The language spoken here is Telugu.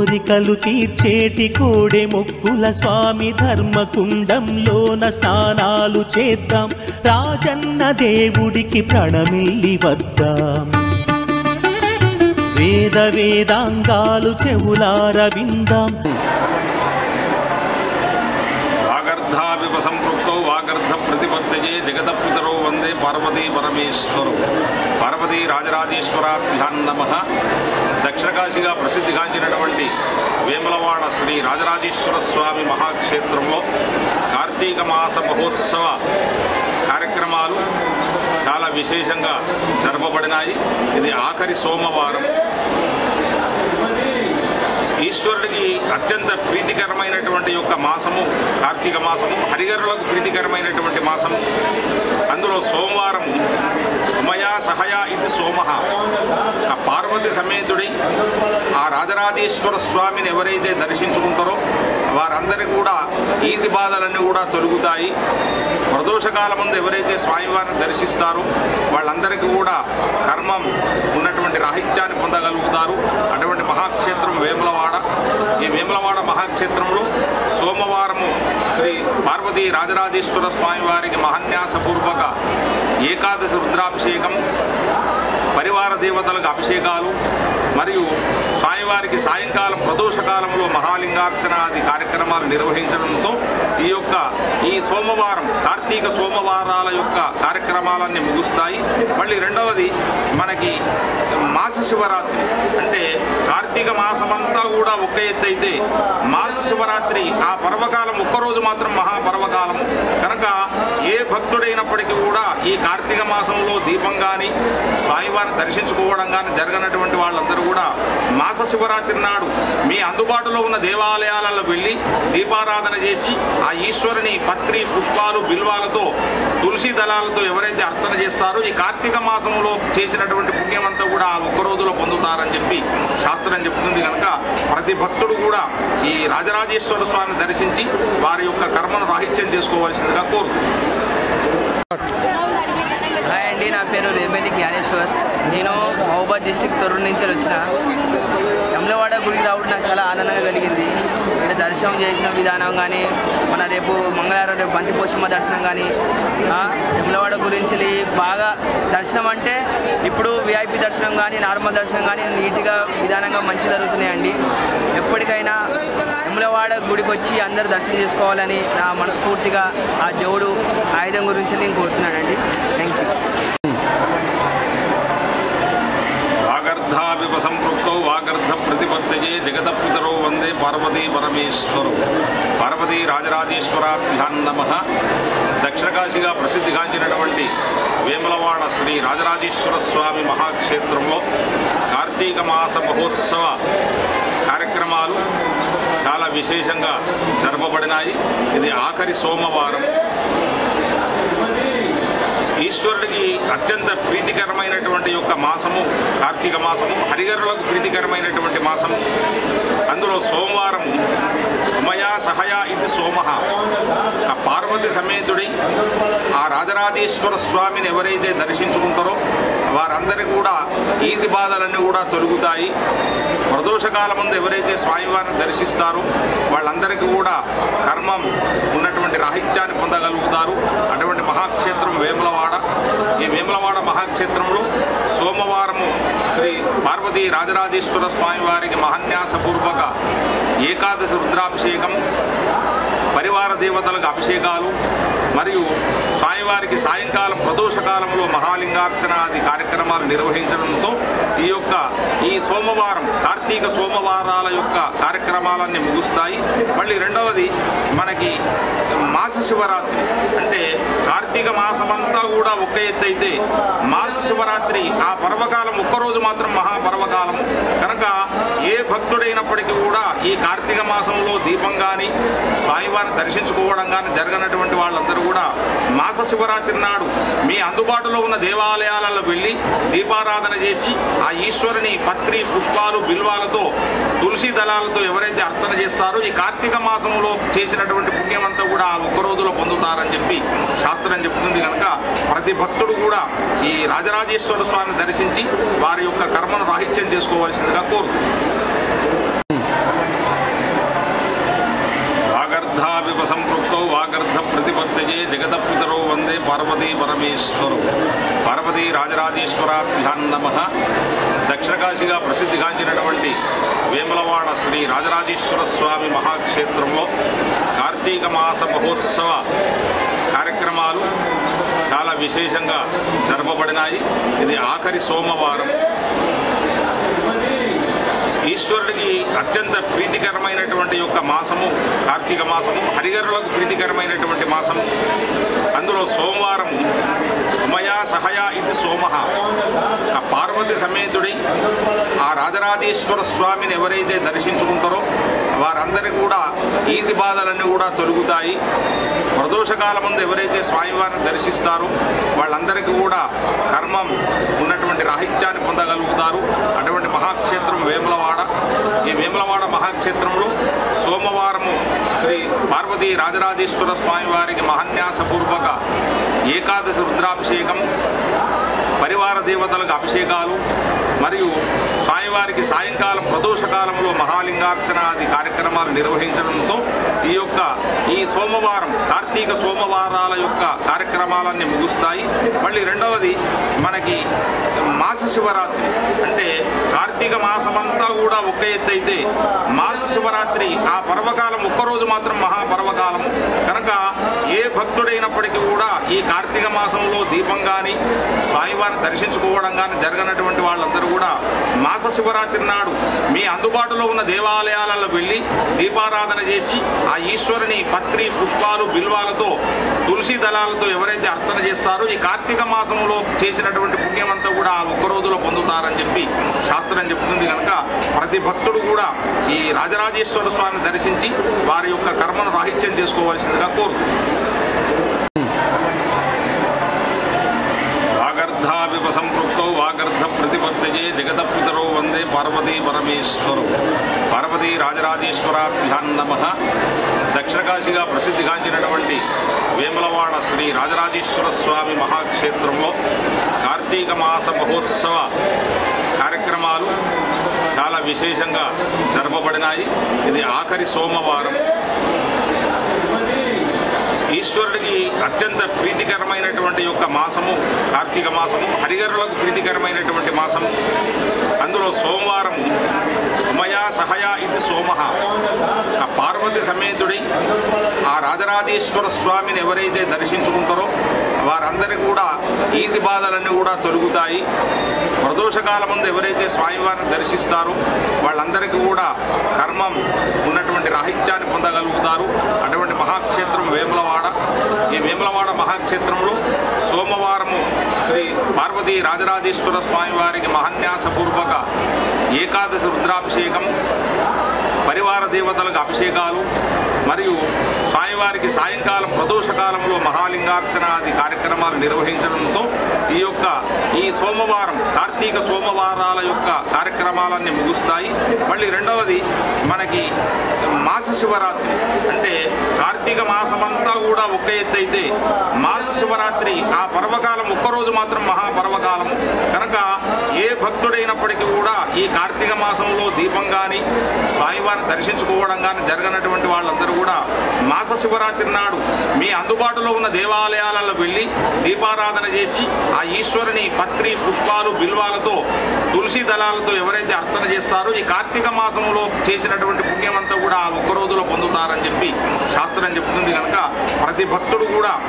కోరికలు తీర్చేటి కోడె మొక్కుల స్వామి ధర్మకుండంలోన స్నానాలు చేద్దాం రాజన్న దేవుడికి ప్రణమిల్లి వద్దాం వేద వేదాంగాలు చెవులార విందాం వాగర్ధావివ సంపృక్తౌ వాగర్ధ ప్రతిపత్తయే జగతపితరో వందే పార్వతీ పరమేశ్వరౌ పార్వతీ రాజరాజేశ్వరాభ్యాం నమః దక్షిణకాశిగా ప్రసిద్ధిగాంచినటువంటి వేములవాడ శ్రీ రాజరాజేశ్వర స్వామి మహాక్షేత్రంలో కార్తీక మాస మహోత్సవ కార్యక్రమాలు చాలా విశేషంగా జరపబడినాయి. ఇది ఆఖరి సోమవారం. ఈశ్వరుడికి అత్యంత ప్రీతికరమైనటువంటి యొక్క మాసము కార్తీక మాసము, హరిహరులకు ప్రీతికరమైనటువంటి మాసము. అందులో సోమవారం ఉమయా సహయా ఇది సోమః, ఆ పార్వతి సమేతుడి ఆ రాజరాజేశ్వర స్వామిని ఎవరైతే దర్శించుకుంటారో వారందరికీ కూడా ఈతి బాధలన్నీ కూడా తొలుగుతాయి. ప్రదోషకాలం ముందు ఎవరైతే స్వామివారిని దర్శిస్తారో వాళ్ళందరికీ కూడా కర్మం ఉన్నటువంటి రాహిత్యాన్ని పొందగలుగుతారు. అటువంటి మహాక్షేత్రం వేములవాడ. ఈ వేములవాడ మహాక్షేత్రంలో సోమవారము శ్రీ పార్వతీ రాజరాజేశ్వర స్వామి వారికి మహాన్యాసపూర్వక ఏకాదశి రుద్రాభిషేకం, పరివార దేవతలకు అభిషేకాలు మరియు స్వామివారికి సాయంకాలం ప్రదోషకాలంలో మహాలింగార్చనాది కార్యక్రమాలు నిర్వహించడంతో ఈ సోమవారం కార్తీక సోమవారాల యొక్క కార్యక్రమాలన్నీ ముగుస్తాయి. మళ్ళీ రెండవది మనకి మాస శివరాత్రి. అంటే కార్తీక మాసమంతా కూడా ఒక్క ఎత్తు అయితే మాస శివరాత్రి ఆ పర్వకాలం ఒక్కరోజు మాత్రం మహాపర్వకాలం కనుక ఏ భక్తుడైనప్పటికీ కూడా ఈ కార్తీక మాసంలో దీపం కానీ స్వామివారిని దర్శించుకోవడం కానీ జరగనటువంటి వాళ్ళందరూ కూడా మాస శివరాత్రి నాడు మీ అందుబాటులో ఉన్న దేవాలయాలలో వెళ్ళి దీపారాధన చేసి ఆ ఈశ్వరుని పత్రి పుష్పాలు బిల్వాలతో తులసి దళాలతో ఎవరైతే అర్చన చేస్తారో ఈ కార్తీక మాసంలో చేసినటువంటి పుణ్యమంతా కూడా ఆ ఒక్క రోజులో పొందుతారని చెప్పి శాస్త్రం చెప్తుంది. కనుక ప్రతి భక్తుడు కూడా ఈ రాజరాజేశ్వర స్వామిని దర్శించి వారి యొక్క కర్మను రాహిత్యం చేసుకోవాల్సిందిగా కోరుతున్నాను. హాయ్ అండి, నా పేరు రేబెల్లి జ్ఞానేశ్వర్. నేను మహబూబాద్ డిస్టిక్ తొర్రూరు నుంచి వచ్చిన. వేములవాడ గుడికి రావడం నాకు చాలా ఆనందంగా కలిగింది. ఇక్కడ దర్శనం చేసిన విధానం కానీ, మన రేపు మంగళవారం రేపు బంతిపోచమ్మ దర్శనం కానీ, వేములవాడ గురించి బాగా దర్శనం అంటే ఇప్పుడు విఐపి దర్శనం కానీ నార్మల్ దర్శనం కానీ నీట్గా విధానంగా మంచి జరుగుతున్నాయండి. ఎప్పటికైనా వేములవాడ గుడికి వచ్చి అందరూ దర్శనం చేసుకోవాలని నా మనస్ఫూర్తిగా ఆ దేవుడు ఆయుధం గురించి నేను కోరుతున్నానండి. Thank you. వాగర్ధావివ సంపృక్తౌ వాగర్ధ ప్రతిపత్తయే జగతపితరో వందే పార్వతీ పరమేశ్వరౌ పార్వతీ రాజరాజేశ్వరాభ్యాం నమః దక్షిణకాశిగా ప్రసిద్ధిగాంచినటువంటి వేములవాడ శ్రీ రాజరాజేశ్వర స్వామి మహాక్షేత్రంలో కార్తీక మాస మహోత్సవ కార్యక్రమాలు చాలా విశేషంగా జరపబడినాయి. ఇది ఆఖరి సోమవారం. ఈశ్వరుడికి అత్యంత ప్రీతికరమైనటువంటి యొక్క మాసము కార్తీక మాసము, హరిహరులకు ప్రీతికరమైనటువంటి మాసము. అందులో సోమవారం ఉమయా సహయా ఇది సోమః, ఆ పార్వతి సమేతుడి ఆ రాజరాజేశ్వర స్వామిని ఎవరైతే దర్శించుకుంటారో వారందరికీ కూడా ఈతి బాధలన్నీ కూడా తొలుగుతాయి. ప్రదోషకాలం ముందు ఎవరైతే స్వామివారిని దర్శిస్తారో వాళ్ళందరికీ కూడా కర్మం ఉన్నటువంటి రాహిత్యాన్ని పొందగలుగుతారు. అటువంటి మహాక్షేత్రం వేములవాడ. ఈ వేములవాడ మహాక్షేత్రంలో సోమవారము శ్రీ పార్వతీ రాజరాజేశ్వర స్వామి వారికి మహాన్యాసపూర్వక ఏకాదశి రుద్రాభిషేకం, పరివార దేవతలకు అభిషేకాలు మరియు స్వామివారికి సాయంకాలం ప్రదోషకాలంలో మహాలింగార్చనాది కార్యక్రమాలు నిర్వహించడంతో ఈ సోమవారం కార్తీక సోమవారాల యొక్క కార్యక్రమాలన్నీ ముగుస్తాయి. మళ్ళీ రెండవది మనకి మాస శివరాత్రి. అంటే కార్తీక మాసమంతా కూడా ఒక్క ఎత్తు అయితే మాస శివరాత్రి ఆ పర్వకాలం ఒక్కరోజు మాత్రం మహాపర్వకాలం కనుక ఏ భక్తుడైనప్పటికీ కూడా ఈ కార్తీక మాసంలో దీపం కానీ స్వామివారిని దర్శించుకోవడం కానీ జరగనటువంటి వాళ్ళందరూ కూడా మాస శివరాత్రి నాడు మీ అందుబాటులో ఉన్న దేవాలయాలలో వెళ్ళి దీపారాధన చేసి ఆ ఈశ్వరుని పత్రి పుష్పాలు బిల్వాలతో తులసి దళాలతో ఎవరైతే అర్చన చేస్తారో ఈ కార్తీక మాసంలో చేసినటువంటి పుణ్యమంతా కూడా ఆ ఒక్క రోజులో పొందుతారని చెప్పి శాస్త్రం చెప్తుంది. కనుక ప్రతి భక్తుడు కూడా ఈ రాజరాజేశ్వర స్వామిని దర్శించి వారి యొక్క కర్మను రాహిత్యం చేసుకోవాల్సిందిగా కోరుతున్నాను. సంపృక్తౌ వాగర్ధ ప్రతిపత్తయే జగతపితరౌ వందే పార్వతీ పరమేశ్వరౌ. పార్వతీ రాజరాజేశ్వరాభ్యాం నమః. దక్షిణ కాశీగా ప్రసిద్ధిగాంచినటువంటి వేములవాడ శ్రీ రాజరాజేశ్వర స్వామి మహాక్షేత్రంలో కార్తీక మాస మహోత్సవ కార్యక్రమాలు చాలా విశేషంగా జరపబడినాయి. ఇది ఆఖరి సోమవారం. ఈశ్వరుడికి అత్యంత ప్రీతికరమైనటువంటి యొక్క మాసము కార్తీక మాసము, హరిహరులకు ప్రీతికరమైనటువంటి మాసము. అందులో సోమవారము ఉమయా సహయా ఇది సోమః. ఆ పార్వతి సమేతుడి ఆ రాజరాజేశ్వర స్వామిని ఎవరైతే దర్శించుకుంటారో వారందరికీ కూడా ఈతి బాధలన్నీ కూడా తొలుగుతాయి. ప్రదోషకాలం ముందు ఎవరైతే స్వామివారిని దర్శిస్తారో వాళ్ళందరికీ కూడా కర్మం ఉన్నటువంటి రాహిత్యాన్ని పొందగలుగుతారు. అటువంటి మహాక్షేత్రం వేములవాడ. ఈ వేములవాడ మహాక్షేత్రంలో సోమవారము శ్రీ పార్వతీ రాజరాజేశ్వర స్వామి వారికి మహాన్యాసపూర్వక ఏకాదశి రుద్రాభిషేకం, పరివార దేవతలకు అభిషేకాలు మరియు స్వామివారికి సాయంకాలం ప్రదోషకాలంలో మహాలింగార్చనాది కార్యక్రమాలు నిర్వహించడంతో ఈ సోమవారం కార్తీక సోమవారాల యొక్క కార్యక్రమాలన్నీ ముగుస్తాయి. మళ్ళీ రెండవది మనకి మాస శివరాత్రి. అంటే కార్తీక మాసమంతా కూడా ఒక్క ఎత్తు అయితే మాస శివరాత్రి ఆ పర్వకాలం ఒక్కరోజు మాత్రం మహాపర్వకాలము కనుక ఏ భక్తుడైనప్పటికీ కూడా ఈ కార్తీక మాసంలో దీపం కానీ స్వామివారిని దర్శించుకోవడం కానీ జరగనటువంటి వాళ్ళందరూ కూడా మాస శివరాత్రి నాడు మీ అందుబాటులో ఉన్న దేవాలయాలలో వెళ్ళి దీపారాధన చేసి ఆ ఈశ్వరుని పత్రి పుష్పాలు బిల్వాలతో తులసి దళాలతో ఎవరైతే అర్చన చేస్తారో ఈ కార్తీక మాసంలో చేసినటువంటి పుణ్యమంతా కూడా ఆ ఒక్క రోజులో పొందుతారని చెప్పి శాస్త్రం చెబుతుంది. కనుక ప్రతి భక్తుడు కూడా ఈ రాజరాజేశ్వర స్వామిని దర్శించి వారి యొక్క కర్మను రాహిత్యం చేసుకోవాల్సిందిగా కోరుతుంది. వాగర్ధావివ సంపృక్తౌ వాగర్ధ ప్రతిపత్తయే జగతపితరౌ వందే పార్వతీ పరమేశ్వరౌ. పార్వతీ రాజరాజేశ్వరాభ్యాం నమః. దక్షిణ కాశీగా ప్రసిద్ధిగాంచినటువంటి వేములవాడ శ్రీ రాజరాజేశ్వర స్వామి మహాక్షేత్రంలో కార్తీక మాస మహోత్సవ కార్యక్రమాలు చాలా విశేషంగా జరపబడినాయి. ఇది ఆఖరి సోమవారం. ఈశ్వరుడికి అత్యంత ప్రీతికరమైనటువంటి యొక్క మాసము కార్తీక మాసము, హరిహరులకు ప్రీతికరమైనటువంటి మాసము. అందులో సోమవారము ఉమయా సహయా ఇది సోమః. ఆ పార్వతి సమేతుడి ఆ రాజరాజేశ్వర స్వామిని ఎవరైతే దర్శించుకుంటారో వారందరికీ కూడా ఈతి బాధలన్నీ కూడా తొలుగుతాయి. ప్రదోషకాలం ముందు ఎవరైతే స్వామివారిని దర్శిస్తారో వాళ్ళందరికీ కూడా కర్మం ఉన్నటువంటి రాహిత్యాన్ని పొందగలుగుతారు. అటువంటి మహాక్షేత్రం వేములవాడ. ఈ వేములవాడ మహాక్షేత్రంలో సోమవారము శ్రీ పార్వతీ రాజరాజేశ్వర స్వామి వారికి మహాన్యాసపూర్వక ఏకాదశి రుద్రాభిషేకం, పరివార దేవతలకు అభిషేకాలు మరియు స్వామివారికి సాయంకాలం ప్రదోషకాలంలో మహాలింగార్చనాది కార్యక్రమాలు నిర్వహించడంతో ఈ సోమవారం కార్తీక సోమవారాల యొక్క కార్యక్రమాలన్నీ ముగుస్తాయి. మళ్ళీ రెండవది మనకి మాస శివరాత్రి. అంటే కార్తీక మాసమంతా కూడా ఒక్క ఎత్తు అయితే మాస శివరాత్రి ఆ పర్వకాలం ఒక్కరోజు మాత్రం మహాపర్వకాలము కనుక ఏ భక్తుడైనప్పటికీ కూడా ఈ కార్తీక మాసంలో దీపం కానీ స్వామివారిని దర్శించుకోవడం కానీ జరగనటువంటి వాళ్ళందరూ కూడా మాస శివరాత్రి నాడు మీ అందుబాటులో ఉన్న దేవాలయాలలో వెళ్ళి దీపారాధన చేసి ఆ ఈశ్వరుని పత్రి పుష్పాలు బిల్వాలతో తులసి దళాలతో ఎవరైతే అర్చన చేస్తారో ఈ కార్తీక మాసంలో చేసినటువంటి పుణ్యమంతా కూడా ఆ ఒక్క రోజులో పొందుతారని చెప్పి శాస్త్రం చెబుతుంది. కనుక ప్రతి భక్తుడు కూడా